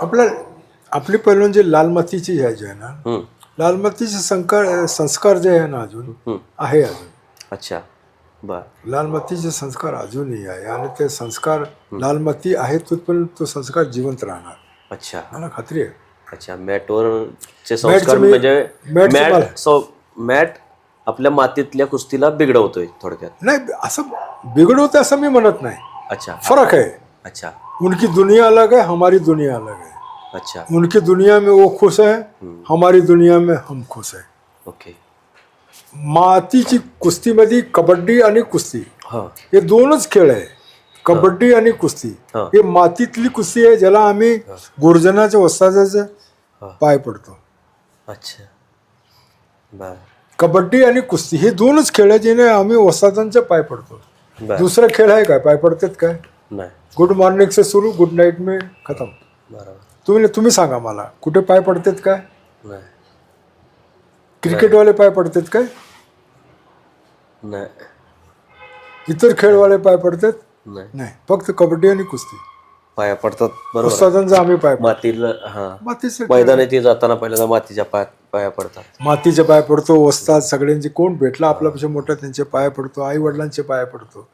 आपल्या आपली पहिलं जे लाल मातीची जे आहे ना, हम्म, लाल मातीचे संस्कार जे आहे ना अजून हम्म. आहे अजून. अच्छा, बर. लाल मातीचे संस्कार अजूनही आहे आणि ते संस्कार लाल माती आहे तोपर्यंत तो संस्कार जिवंत राहणार. अच्छा, मला खात्री आहे. अच्छा. मॅटवरचे संस्कार मॅटचं मी- म्हणजे मॅटचं मला- मॅट आपल्या मातीतल्या कुस्तीला बिघडवतोय थोडक्यात. नाही, असं बिघडवतं असं मी म्हणत नाही. अच्छा, फर्क है. अच्छा, उनकी दुनिया अलग है, हमारी दुनिया अलग है. अच्छा. उनकी दुनिया में वो खुश है, हमारी दुनिया में हम खुश है. ओके. मातीची कुस्तीमध्ये कबड्डी आणि कुस्ती हां, हे दोनच खेळ आहे. कबड्डी आणि कुस्ती हा. हे मातीतली कुस्ती आहे, ज्याला आम्ही गुरुजनाच्या वस्तादाचे हा. पाय पडतो. अच्छा, बर, कबड्डी आणि कुस्ती हे दोनच खेळ आहे ज्याने आम्ही वस्तादांचे पाय पडतो. बर. दुसरा खेळ आहे काय पाय पडतात काय? नाही, गुड मॉर्निंग से सुरू, गुड नाईट में खतम. बरोबर. तुम्ही सांगा मला, कुठे पाय पडतात काय? नाही, क्रिकेटवाले पाय पडतात काय? नाही, इतर खेळवाले पाय पडतात नाही. नाही, फक्त कबड्डी आणि कुस्ती. पाया पडतात, बरोबर. वस्तादांचा आम्ही पाय पडतो. मातीला, हा, मातीचे मैदानात जाताना पहिल्यांदा मातीच्या पाया पडतात. मातीचे पाय पडतो. वस्ताद सगळ्यांचे कोण भेटला आपल्यापेक्षा मोठा त्यांचे पाय पडतो. आई वडिलांचे पाय पडतो.